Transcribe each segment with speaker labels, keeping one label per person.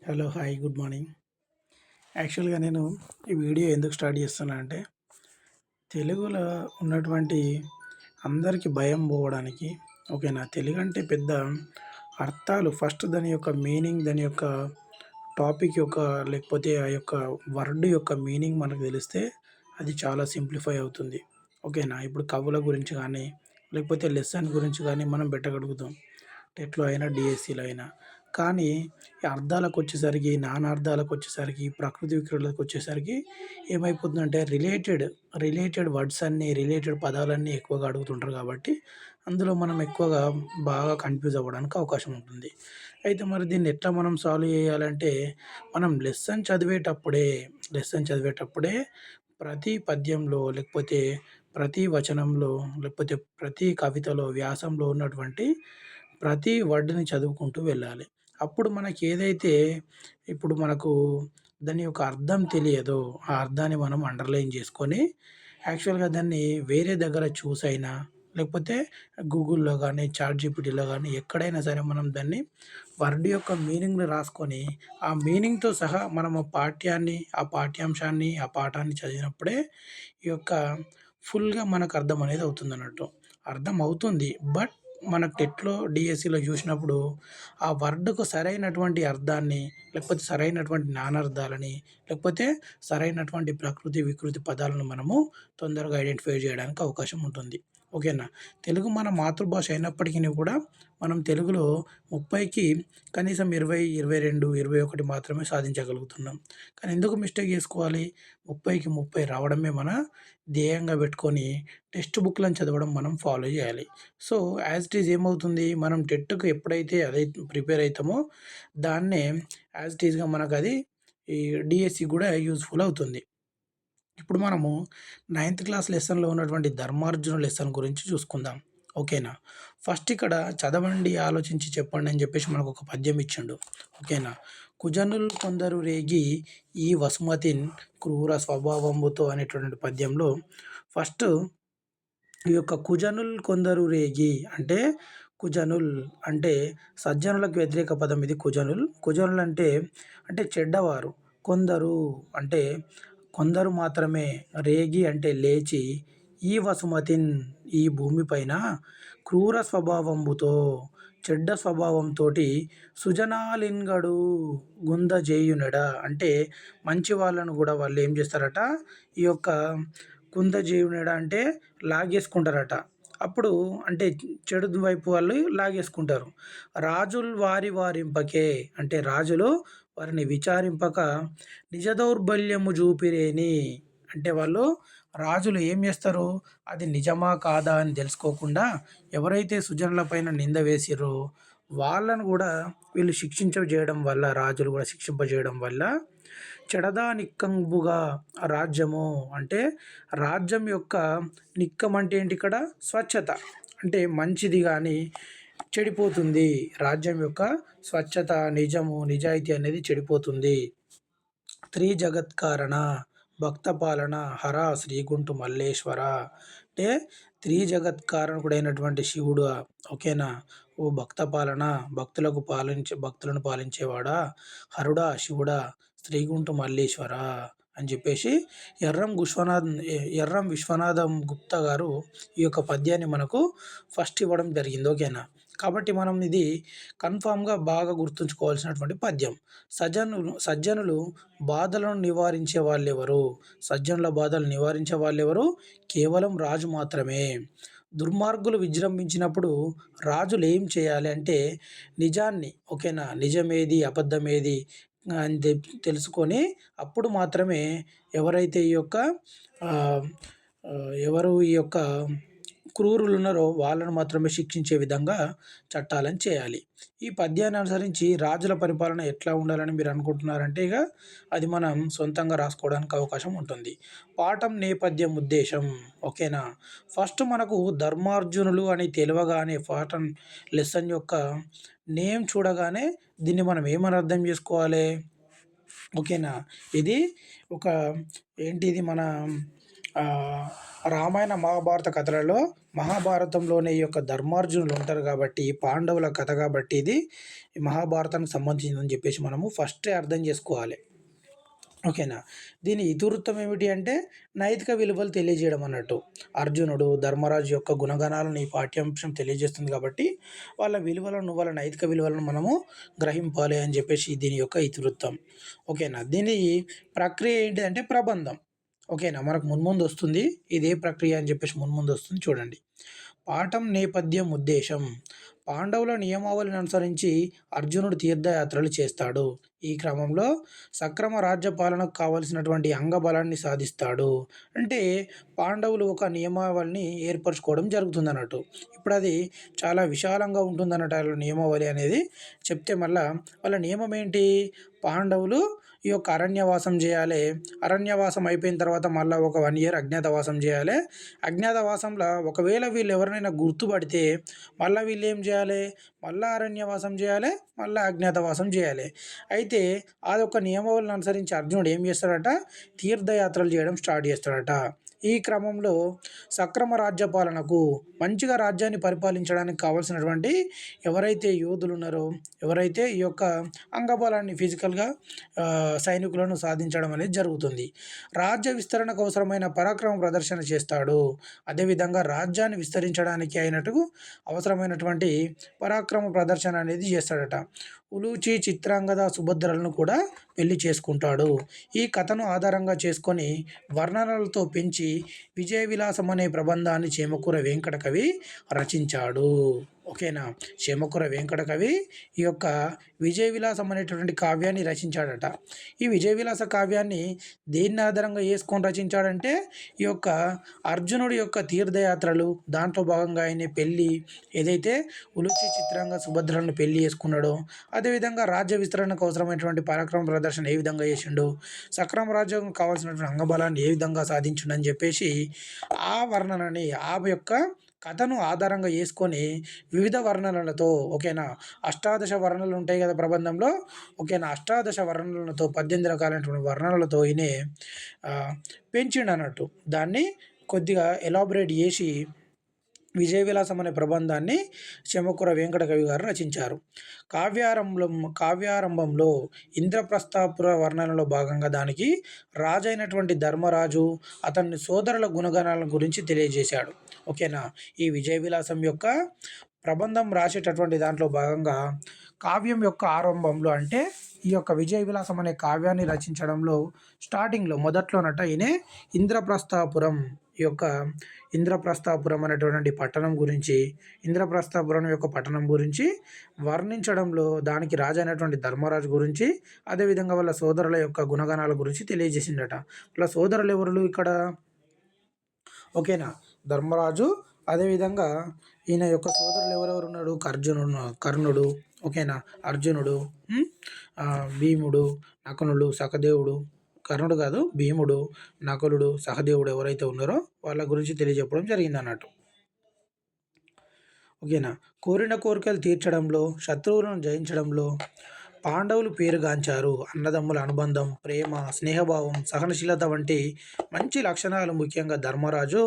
Speaker 1: Hello. Hi. Good morning. యాక్చువల్‌గా నేను ఈ వీడియో ఎందుకు స్టార్ట్ చేస్తున్నా అంటే, తెలుగులో ఉన్నటువంటి అందరికి భయం పోవడానికి ఓకేనా. తెలుగంటే పెద్ద అర్థాలు ఫస్ట్ దాని యొక్క మీనింగ్, దాని యొక్క టాపిక్ యొక్క లేకపోతే ఆ యొక్క వర్డ్ యొక్క మీనింగ్ మనకు తెలిస్తే అది చాలా సింప్లిఫై అవుతుంది. ఓకేనా. ఇప్పుడు కవుల గురించి గానీ, లేకపోతే లెసన్ గురించి గానీ మనం పెట్టగలుగుతాం. టెట్‌లో అయినా, డీఎస్సీలో అయినా. కానీ ఈ అర్థాలకొచ్చేసరికి, నానార్థాలకొచ్చేసరికి, ప్రకృతి వికృతులకొచ్చేసరికి ఏమైపోతుందంటే రిలేటెడ్ వర్డ్స్ అన్నీ, రిలేటెడ్ పదాలన్నీ ఎక్కువగా అడుగుతుంటారు కాబట్టి, అందులో మనం ఎక్కువగా బాగా కన్‌ఫ్యూజ్ అవ్వడానికి అవకాశం ఉంటుంది. అయితే మరి దీన్ని ఎట్లా మనం సాల్వ్ చేయాలంటే, మనం లెసన్ చదివేటప్పుడే ప్రతి పద్యంలో, లేకపోతే ప్రతి వచనంలో, లేకపోతే ప్రతి కవితలో, వ్యాసంలో ఉన్నటువంటి ప్రతి వర్డ్‌ని చదువుకుంటూ వెళ్ళాలి. అప్పుడు మనకేదైతే ఇప్పుడు మనకు దాని యొక్క అర్థం తెలియదో, ఆ అర్థాన్ని మనం అండర్‌లైన్ చేసుకొని, యాక్చువల్‌గా దాన్ని వేరే దగ్గర చూసైనా, లేకపోతే గూగుల్‌లో గానీ, చాట్‌జీపీటీలో గానీ ఎక్కడైనా సరే మనం దాన్ని వర్డ్ యొక్క మీనింగ్‌ని రాసుకొని, ఆ మీనింగ్‌తో సహా మనం ఆ పాఠ్యాన్ని, ఆ పాఠ్యాంశాన్ని, ఆ పాఠాన్ని చదివినప్పుడే ఈ యొక్క ఫుల్‌గా మనకు అర్థమనేది అవుతుందన్నట్టు. అర్థమవుతుంది. బట్ మనకు టెట్‌లో, డీఎస్సీలో చూసినప్పుడు ఆ వర్డ్‌కు సరైనటువంటి అర్థాన్ని, లేకపోతే సరైనటువంటి నానార్థాలని, లేకపోతే సరైనటువంటి ప్రకృతి, వికృతి పదాలను మనము తొందరగా ఐడెంటిఫై చేయడానికి అవకాశం ఉంటుంది. ఓకేనా. తెలుగు మన మాతృభాష అయినప్పటికిని కూడా మనం తెలుగులో 30కి కనీసం 20, 22, 21 మాత్రమే సాధించగలుగుతున్నాం. కానీ ఎందుకు మిస్టేక్ చేసుకోవాలి? 30కి 30 రావడమే మన ధ్యేయంగా పెట్టుకొని టెక్స్ట్ బుక్‌లను చదవడం మనం ఫాలో చేయాలి. సో, యాజ్ ఇట్ ఈజ్ ఏమవుతుంది, మనం టెట్‌కి ఎప్పుడైతే ప్రిపేర్ అయితామో దాన్నే యాజ్ ఇట్ ఈజ్‌గా మనకది ఈ డీఎస్సీ కూడా యూజ్‌ఫుల్ అవుతుంది. ఇప్పుడు మనము నైన్త్ క్లాస్ లెసన్‌లో ఉన్నటువంటి ధర్మార్జున లెసన్ గురించి చూసుకుందాం. ఓకేనా. ఫస్ట్ ఇక్కడ చదవండి, ఆలోచించి చెప్పండి అని చెప్పేసి మనకొక పద్యం ఇచ్చిండు. ఓకేనా. కుజనుల్ కొందరు రేగి ఈ వసుమతిన్ క్రూర స్వభావంబుతో అనేటువంటి పద్యంలో ఫస్ట్ ఈ యొక్క కుజనుల్ కొందరు రేగి అంటే కుజనుల్ అంటే సజ్జనులకు వ్యతిరేక పదం ఇది కుజనుల్. కుజనులు అంటే చెడ్డవారు. కొందరు అంటే కొందరు మాత్రమే, రేగి అంటే లేచి, ఈ వసుమతిన్ ఈ భూమిపైన క్రూర స్వభావంబుతో చెడ్డ స్వభావంతోటి సుజనాలిన్గడు గుందజేయునెడ అంటే మంచి వాళ్ళను కూడా వాళ్ళు ఏం చేస్తారట, ఈ యొక్క గుందజేయునెడ అంటే లాగేసుకుంటారట. అప్పుడు అంటే చెడు వైపు వాళ్ళు లాగేసుకుంటారు. రాజుల్ వారి వారింపకే అంటే రాజులు వారిని విచారింపక నిజ దౌర్బల్యము జూపిరేని అంటే వాళ్ళు రాజులు ఏం చేస్తారు, అది నిజమా కాదా అని తెలుసుకోకుండా ఎవరైతే సుజనుల పైన నింద వేసిర్రో వాళ్ళను కూడా వీళ్ళు శిక్షింపజేయడం వల్ల, రాజులు కూడా శిక్షింపజేయడం వల్ల చెడదా నిక్కంబుగా రాజ్యము అంటే రాజ్యం యొక్క నిక్కం అంటే ఏంటి ఇక్కడ స్వచ్ఛత అంటే మంచిది కానీ చెడిపోతుంది. రాజ్యం యొక్క స్వచ్ఛత, నిజము, నిజాయితీ అనేది చెడిపోతుంది. త్రిజగత్కారణ భక్తపాలన హర శ్రీగుంటు మల్లేశ్వర అంటే త్రిజగత్కారకుడైనటువంటి శివుడు. ఓకేనా. ఓ భక్తపాలన భక్తులను పాలించేవాడా, హరుడా శివుడా, శ్రీగుంటు మల్లేశ్వర అని చెప్పేసి ఎర్రం విశ్వనాథం గుప్తా గారు ఈ యొక్క పద్యాన్ని మనకు ఫస్ట్ ఇవ్వడం జరిగింది. ఓకేనా. కాబట్టి మనం ఇది కన్ఫామ్‌గా బాగా గుర్తుంచుకోవాల్సినటువంటి పద్యం. సజ్జనులు బాధలను నివారించే వాళ్ళెవరు? సజ్జనుల బాధలు నివారించే వాళ్ళెవరు? కేవలం రాజు మాత్రమే. దుర్మార్గులు విజృంభించినప్పుడు రాజులు ఏం చేయాలి అంటే నిజాన్ని, ఓకేనా, నిజమేది, అబద్ధమేది అని తెలుసుకొని అప్పుడు మాత్రమే ఎవరైతే ఈ యొక్క ఆహ్, ఎవరు ఈ యొక్క క్రూరులు ఉన్నారో వాళ్ళను మాత్రమే శిక్షించే విధంగా చట్టాలను చేయాలి. ఈ పద్యాన్ని అనుసరించి రాజుల పరిపాలన ఎట్లా ఉండాలని మీరు అనుకుంటున్నారంటే ఇక అది మనం సొంతంగా రాసుకోవడానికి అవకాశం ఉంటుంది. పాఠం నేపథ్యం ఉద్దేశం. ఓకేనా. ఫస్ట్ మనకు ధర్మార్జునులు అని తెలవగానే పాఠం లెసన్ యొక్క నేమ్ చూడగానే దీన్ని మనం ఏమని అర్థం చేసుకోవాలి. ఓకేనా. ఇది ఒక ఏంటిది మన ఆహ్, రామాయణ, మహాభారత కథలలో మహాభారతంలోనే ఈ యొక్క ధర్మార్జునులు ఉంటారు కాబట్టి, పాండవుల కథ కాబట్టి ఇది మహాభారతానికి సంబంధించిందని చెప్పేసి మనము ఫస్టే అర్థం చేసుకోవాలి. ఓకేనా. దీని ఇతివృత్తం ఏమిటి అంటే నైతిక విలువలు తెలియజేయడం అన్నట్టు. అర్జునుడు, ధర్మరాజు యొక్క గుణగణాలను ఈ పాఠ్యాంశం తెలియజేస్తుంది కాబట్టి, వాళ్ళ విలువలను, వాళ్ళ నైతిక విలువలను మనము గ్రహింపాలి అని చెప్పేసి దీని యొక్క ఇతివృత్తం. ఓకేనా. దీని ప్రక్రియ ఏంటిదంటే ప్రబంధం. ఓకేనా. మనకు మున్ముందు వస్తుంది. ఇదే ప్రక్రియ అని చెప్పేసి మున్ముందు వస్తుంది చూడండి. పాఠం నేపథ్యం ఉద్దేశం. పాండవుల నియమావళిని అనుసరించి అర్జునుడు తీర్థయాత్రలు చేస్తాడు. ఈ క్రమంలో సక్రమ రాజ్య పాలనకు కావలసినటువంటి అంగబలాన్ని సాధిస్తాడు. అంటే పాండవులు ఒక నియమావళిని ఏర్పరచుకోవడం జరుగుతుందన్నట్టు. ఇప్పుడు అది చాలా విశాలంగా ఉంటుందన్నట్టు ఆళ్ళ నియమావళి అనేది. చెప్తే మళ్ళా వాళ్ళ నియమం ఏంటి? పాండవులు ఈ యొక్క అరణ్యవాసం చేయాలి. అరణ్యవాసం అయిపోయిన తర్వాత మళ్ళా ఒక 1 ఇయర్ అజ్ఞాతవాసం చేయాలి. అజ్ఞాతవాసంలో ఒకవేళ వీళ్ళు ఎవరినైనా గుర్తుపడితే మళ్ళా వీళ్ళేం చేయాలి? మళ్ళా అరణ్యవాసం చేయాలి. మళ్ళా అజ్ఞాతవాసం చేయాలి. అయితే అదొక నియమావళిని అనుసరించి అర్జునుడు ఏం చేస్తాడట? తీర్థయాత్రలు చేయడం స్టార్ట్ చేస్తాడట. ఈ క్రమంలో సక్రమ రాజ్య పాలనకు మంచిగా రాజ్యాన్ని పరిపాలించడానికి కావాల్సినటువంటి ఎవరైతే యోధులు ఉన్నారో, ఎవరైతే ఈ యొక్క అంగబలాన్ని ఫిజికల్‌గా సైనికులను సాధించడం అనేది జరుగుతుంది. రాజ్య విస్తరణకు అవసరమైన పరాక్రమ ప్రదర్శన చేస్తాడు. అదేవిధంగా రాజ్యాన్ని విస్తరించడానికి అయినట్టు అవసరమైనటువంటి పరాక్రమ ప్రదర్శన అనేది చేస్తాడట. ఉలూచి, చిత్రాంగద, సుభద్రలను కూడా పెళ్లి చేసుకుంటాడు. ఈ కథను ఆధారంగా చేసుకొని వర్ణనలతో పెంచి విజయ విలాసం అనే ప్రబంధాన్ని చేమకూర వెంకట కవి రచించాడు. ఓకేనా. చేమకూర వెంకట కవి ఈ యొక్క విజయ విలాసం అనేటటువంటి కావ్యాన్ని రచించాడట. ఈ విజయ విలాస కావ్యాన్ని దేన్ని ఆధారంగా చేసుకొని రచించాడంటే ఈ యొక్క అర్జునుడి యొక్క తీర్థయాత్రలు, దాంట్లో భాగంగా ఆయన పెళ్ళి ఏదైతే ఉలూచి, చిత్రాంగ, సుభద్రలను పెళ్లి చేసుకున్నాడో, అదేవిధంగా రాజ్య విస్తరణకు అవసరమైనటువంటి పరాక్రమ ప్రదర్శన ఏ విధంగా చేసిండు, సక్రమ రాజ్యం కావాల్సినటువంటి అంగబలాన్ని ఏ విధంగా సాధించిండని చెప్పేసి ఆ వర్ణనని ఆ యొక్క కథను ఆధారంగా చేసుకొని వివిధ వర్ణనలతో ఓకేనా. అష్టాదశ వర్ణనలు ఉంటాయి కదా ప్రబంధంలో. ఓకేనా. అష్టాదశ వర్ణనలతో 18 రకాలైనటువంటి వర్ణనలతో ఈయనే పెంచిండన్నట్టు. దాన్ని కొద్దిగా ఎలాబొరేట్ చేసి విజయ విలాసం అనే ప్రబంధాన్ని చెమకూర వెంకట కవి గారు రచించారు. కావ్యారంభంలో ఇంద్రప్రస్థపుర వర్ణనలో భాగంగా దానికి రాజైనటువంటి ధర్మరాజు, అతని సోదరుల గుణగణాల గురించి తెలియజేశాడు. ఓకేనా. ఈ విజయ విలాసం యొక్క ప్రబంధం రాసేటటువంటి దాంట్లో భాగంగా కావ్యం యొక్క ఆరంభంలో అంటే ఈ యొక్క విజయ విలాసం అనే కావ్యాన్ని రచించడంలో స్టార్టింగ్‌లో మొదట్లోనట ఈయనే ఇంద్రప్రస్థపురం ఈ యొక్క ఇంద్రప్రస్థపురం అనేటువంటి పట్టణం గురించి, ఇంద్రప్రస్థపురం యొక్క పట్టణం గురించి వర్ణించడంలో దానికి రాజైనటువంటి ధర్మరాజు గురించి, అదేవిధంగా వాళ్ళ సోదరుల యొక్క గుణగణాల గురించి తెలియజేసిండట. వాళ్ళ సోదరులు ఎవరు ఇక్కడ? ఓకేనా. ధర్మరాజు, అదేవిధంగా ఈయన యొక్క సోదరులు ఎవరెవరున్నాడు? కర్ణుడు, ఓకేనా. అర్జునుడు, భీముడు, నకులుడు, సహదేవుడు, కర్ణుడు కాదు భీముడు, నకులుడు, సహదేవుడు ఎవరైతే ఉన్నారో వాళ్ళ గురించి తెలియజెప్పడం జరిగిందన్నట్టు. ఓకేనా. కోరిన కోరికలు తీర్చడంలో, శత్రువులను జయించడంలో పాండవులు పేరుగాంచారు. అన్నదమ్ముల అనుబంధం, ప్రేమ, స్నేహభావం, సహనశీలత వంటి మంచి లక్షణాలు ముఖ్యంగా ధర్మరాజు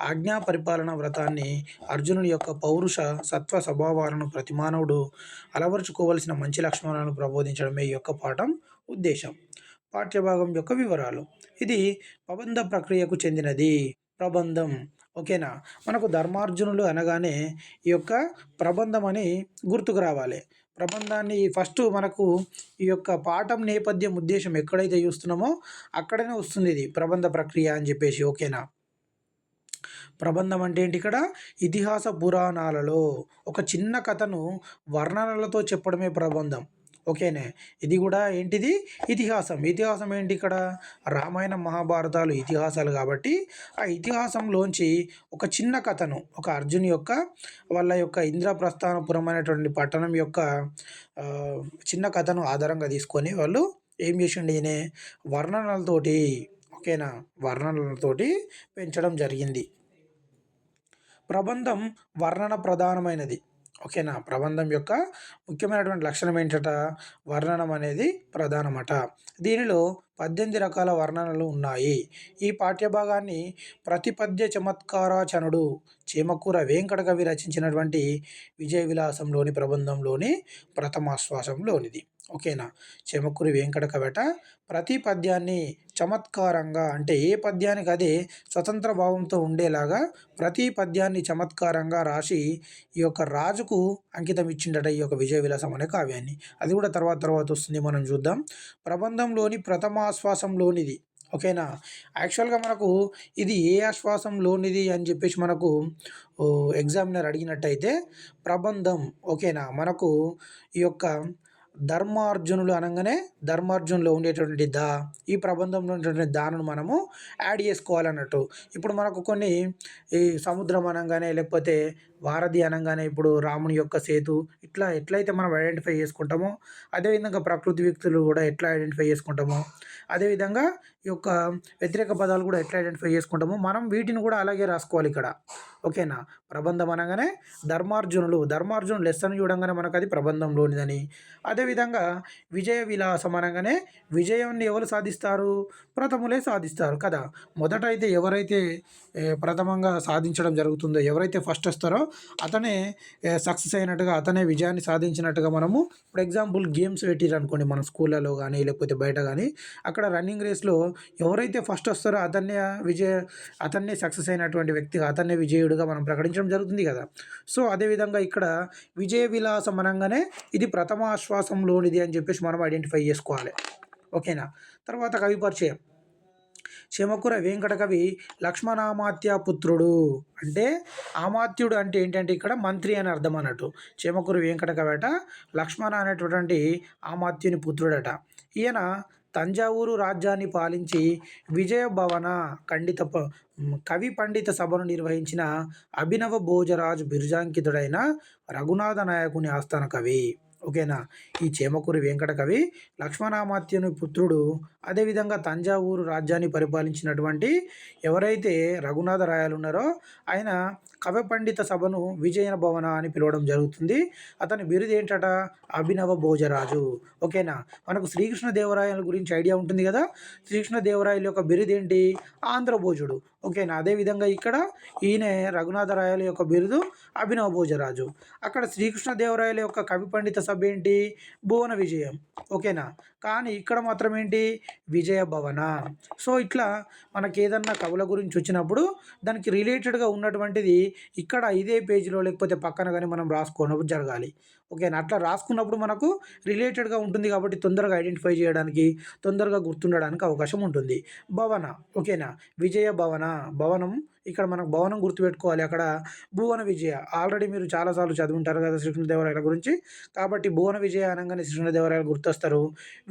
Speaker 1: ఆజ్ఞా పరిపాలన వ్రతాన్ని, అర్జునుడి యొక్క పౌరుష సత్వ స్వభావాలను ప్రతి మానవుడు అలవరుచుకోవలసిన మంచి లక్షణాలను ప్రబోధించడమే ఈ యొక్క పాఠం ఉద్దేశం. పాఠ్యభాగం యొక్క వివరాలు. ఇది ప్రబంధ ప్రక్రియకు చెందినది. ప్రబంధం. ఓకేనా. మనకు ధర్మార్జునులు అనగానే ఈ యొక్క ప్రబంధం అని గుర్తుకు రావాలి. ప్రబంధాన్ని ఫస్టు మనకు ఈ యొక్క పాఠం నేపథ్యం ఉద్దేశం ఎక్కడైతే చూస్తున్నామో అక్కడనే వస్తుంది ఇది ప్రబంధ ప్రక్రియ అని చెప్పేసి. ఓకేనా. ప్రబంధం అంటే ఏంటి ఇక్కడ? ఇతిహాస పురాణాలలో ఒక చిన్న కథను వర్ణనలతో చెప్పడమే ప్రబంధం. ఓకేనే. ఇది కూడా ఏంటిది? ఇతిహాసం. ఇతిహాసం ఏంటి ఇక్కడ? రామాయణం, మహాభారతాలు ఇతిహాసాలు కాబట్టి ఆ ఇతిహాసంలోంచి ఒక చిన్న కథను ఒక అర్జున్ యొక్క వాళ్ళ యొక్క ఇంద్రప్రస్థానపురం అనేటువంటి పట్టణం యొక్క చిన్న కథను ఆధారంగా తీసుకొని వాళ్ళు ఏం చేసిండు ఈయనే వర్ణనలతోటి ఓకేనా వర్ణనలతోటి పెంచడం జరిగింది. ప్రబంధం వర్ణన ప్రధానమైనది. ఓకేనా. ప్రబంధం యొక్క ముఖ్యమైనటువంటి లక్షణం ఏంటట? వర్ణనం అనేది ప్రధానమట. దీనిలో 18 రకాల వర్ణనలు ఉన్నాయి. ఈ పాఠ్యభాగాన్ని ప్రతిపద్య చమత్కారాచనుడు చీమకూర వెంకట కవి రచించినటువంటి విజయ విలాసంలోని ప్రబంధంలోని ప్రథమాశ్వాసంలోనిది. ఓకేనా. చెమకూరి వెంకట కవట ప్రతి పద్యాన్ని చమత్కారంగా అంటే ఏ పద్యానికి అదే స్వతంత్ర భావంతో ఉండేలాగా ప్రతి పద్యాన్ని చమత్కారంగా రాసి ఈ యొక్క రాజుకు అంకితం ఇచ్చిండట ఈ యొక్క విజయ విలాసం అనే కావ్యాన్ని. అది కూడా తర్వాత తర్వాత వస్తుంది, మనం చూద్దాం. ప్రబంధంలోని ప్రథమాశ్వాసంలోనిది. ఓకేనా. యాక్చువల్గా మనకు ఇది ఏ ఆశ్వాసంలోనిది అని చెప్పేసి మనకు ఎగ్జామినర్ అడిగినట్టయితే ప్రబంధం. ఓకేనా. మనకు ఈ యొక్క ధర్మార్జునులు అనగానే ధర్మార్జునులో ఉండేటటువంటి దా, ఈ ప్రబంధంలో ఉండేటువంటి దాను మనము యాడ్ చేసుకోవాలన్నట్టు. ఇప్పుడు మనకు కొన్ని ఈ సముద్రం అనగానే లేకపోతే వారధి అనగానే ఇప్పుడు రాముని యొక్క సేతు ఇట్లా ఎట్లయితే మనం ఐడెంటిఫై చేసుకుంటామో అదేవిధంగా ప్రకృతి వ్యక్తులు కూడా ఎట్లా ఐడెంటిఫై చేసుకుంటామో అదేవిధంగా ఈ యొక్క వ్యతిరేక పదాలు కూడా ఎట్లా ఐడెంటిఫై చేసుకుంటామో మనం వీటిని కూడా అలాగే రాసుకోవాలి ఇక్కడ. ఓకేనా. ప్రబంధం అనగానే ధర్మార్జునులు లెస్సను చూడంగానే మనకు అది ప్రబంధంలోనిదని. అదేవిధంగా విజయ విలాసం అనగానే విజయాన్ని ఎవరు సాధిస్తారు? ప్రథములే సాధిస్తారు కదా. మొదట అయితే ఎవరైతే ప్రథమంగా సాధించడం జరుగుతుందో, ఎవరైతే ఫస్ట్ వస్తారో అతనే సక్సెస్ అయినట్టుగా, అతనే విజయాన్ని సాధించినట్టుగా మనము ఇప్పుడు ఎగ్జాంపుల్ గేమ్స్ పెట్టిర్రు అనుకోండి మన స్కూళ్ళలో కానీ లేకపోతే బయట కానీ, అక్కడ రన్నింగ్ రేస్లో ఎవరైతే ఫస్ట్ వస్తారో అతన్నే సక్సెస్ అయినటువంటి వ్యక్తిగా, అతన్నే విజయుడిగా మనం ప్రకటించడం జరుగుతుంది కదా. సో అదేవిధంగా ఇక్కడ విజయ విలాసం అనగానే ఇది ప్రథమాశ్వాసంలోనిది అని చెప్పేసి మనం ఐడెంటిఫై చేసుకోవాలి. ఓకేనా. తర్వాత కవి పరిచయం. చెమకూర వెంకట కవి లక్ష్మణామాత్య పుత్రుడు. అంటే ఆమాత్యుడు అంటే ఏంటంటే ఇక్కడ మంత్రి అని అర్థం అన్నట్టు. చెమకూరు వెంకట కవట లక్ష్మణ అనేటటువంటి ఆమాత్యుని పుత్రుడట. ఈయన తంజావూరు రాజ్యాన్ని పాలించి విజయభవన కవి పండిత సభను నిర్వహించిన అభినవ భోజరాజు బిరుజాంకితుడైన రఘునాథ నాయకుని ఆస్థాన కవి. ఓకేనా. ఈ చేమకూరి వెంకట కవి లక్ష్మణామాత్యుని పుత్రుడు. అదేవిధంగా తంజావూరు రాజ్యాన్ని పరిపాలించినటువంటి ఎవరైతే రఘునాథ రాయలు ఉన్నారో ఆయన కవి పండిత సభను విజయ భవన అని పిలవడం జరుగుతుంది. అతని బిరుదు ఏంటట? అభినవ భోజరాజు. ఓకేనా. మనకు శ్రీకృష్ణదేవరాయల గురించి ఐడియా ఉంటుంది కదా. శ్రీకృష్ణదేవరాయల యొక్క బిరుదు ఏంటి? ఆంధ్రభోజుడు. ఓకేనా. అదేవిధంగా ఇక్కడ ఈయన రఘునాథరాయల యొక్క బిరుదు అభినవ భోజరాజు. అక్కడ శ్రీకృష్ణదేవరాయల యొక్క కవి పండిత సభ ఏంటి? భువన విజయం. ఓకేనా. కానీ ఇక్కడ మాత్రం ఏంటి? విజయ భవన. సో ఇట్లా మనకి ఏదన్నా కవుల గురించి వచ్చినప్పుడు దానికి రిలేటెడ్గా ఉన్నటువంటిది ఇక్కడ ఇదే పేజీలో లేకపోతే పక్కన కానీ మనం రాసుకోవడం జరగాలి. ఓకేనా. అట్లా రాసుకున్నప్పుడు మనకు రిలేటెడ్గా ఉంటుంది కాబట్టి తొందరగా ఐడెంటిఫై చేయడానికి, తొందరగా గుర్తుండడానికి అవకాశం ఉంటుంది. భవన. ఓకేనా. విజయ భవనం. ఇక్కడ మనకు భవనం గుర్తుపెట్టుకోవాలి. అక్కడ భువన విజయ ఆల్రెడీ మీరు చాలాసార్లు చదువుంటారు కదా శ్రీకృష్ణదేవరాయల గురించి. కాబట్టి భువన విజయ అనగానే శ్రీకృష్ణదేవరాయలు గుర్తొస్తారు.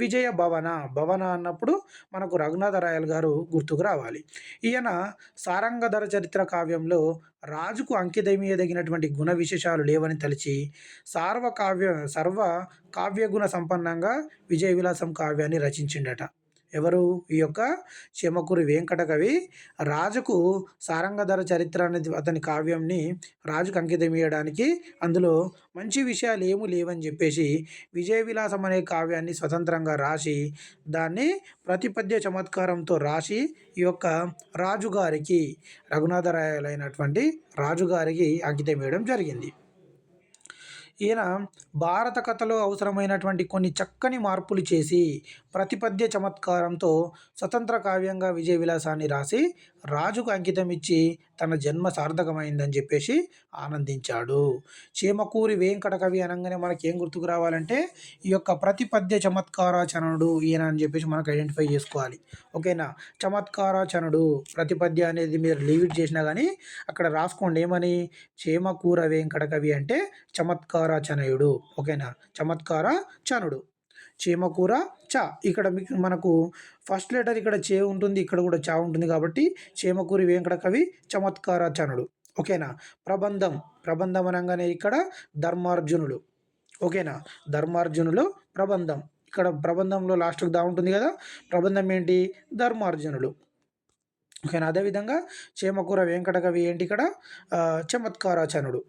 Speaker 1: విజయ భవన అన్నప్పుడు మనకు రఘునాథరాయలు గారు గుర్తుకు రావాలి. ఈయన సారంగధర చరిత్ర కావ్యంలో రాజుకు అంకితమీయదగినటువంటి గుణ విశేషాలు లేవని తలిచి సర్వ కావ్యగుణ సంపన్నంగా విజయ విలాసం కావ్యాన్ని రచించిండట. ఎవరు? ఈ యొక్క చెమకూరి వెంకట కవి రాజుకు సారంగధర చరిత్ర అనేది అతని కావ్యంని రాజుకు అంకితం ఇవ్వడానికి అందులో మంచి విషయాలు ఏమీ లేవని చెప్పేసి విజయ విలాసం అనే కావ్యాన్ని స్వతంత్రంగా రాసి దాన్ని ప్రతిపద్య చమత్కారంతో రాసి ఈ యొక్క రాజుగారికి రఘునాథరాయలైనటువంటి రాజుగారికి అంకితం ఇవ్వడం జరిగింది. ఈయన భారత కథలో అవసరమైనటువంటి కొన్ని చక్కని మార్పులు చేసి ప్రతిపద్య చమత్కారంతో స్వతంత్ర కావ్యంగా విజయ విలాసాన్ని రాసి రాజుకు అంకితం ఇచ్చి తన జన్మ సార్థకమైందని చెప్పేసి ఆనందించాడు. చీమకూరి వెంకట కవి అనగానే మనకి ఏం గుర్తుకు రావాలంటే ఈ యొక్క ప్రతిపద్య చమత్కారాచనుడు ఈయన అని చెప్పేసి మనకు ఐడెంటిఫై చేసుకోవాలి. ఓకేనా. చమత్కారాచనుడు ప్రతిపద్య అనేది మీరు లీవ్ ఇట్ చేసినా కానీ అక్కడ రాసుకోండి ఏమని? చీమకూర వెంకట కవి అంటే చమత్కారాచనయుడు. ఓకేనా. చమత్కారాచనుడు. చీమకూర చ. ఇక్కడ మనకు ఫస్ట్ లెటర్ ఇక్కడ చే ఉంటుంది, ఇక్కడ కూడా చా ఉంటుంది కాబట్టి చీమకూరి వెంకట కవి చమత్కారాచనుడు. ఓకేనా. ప్రబంధం అనగానే ఇక్కడ ధర్మార్జునులు. ఓకేనా. ధర్మార్జునులు ప్రబంధం. ఇక్కడ ప్రబంధంలో లాస్ట్కి దా ఉంటుంది కదా. ప్రబంధం ఏంటి? ధర్మార్జునులు. ఓకేనా. అదేవిధంగా చీమకూర వెంకట కవి ఏంటి ఇక్కడ? చమత్కారాచనుడు.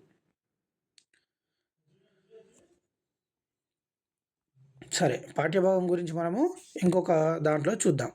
Speaker 1: సరే. పాఠ్యభాగం గురించి మనము ఇంకొక దాంట్లో చూద్దాం.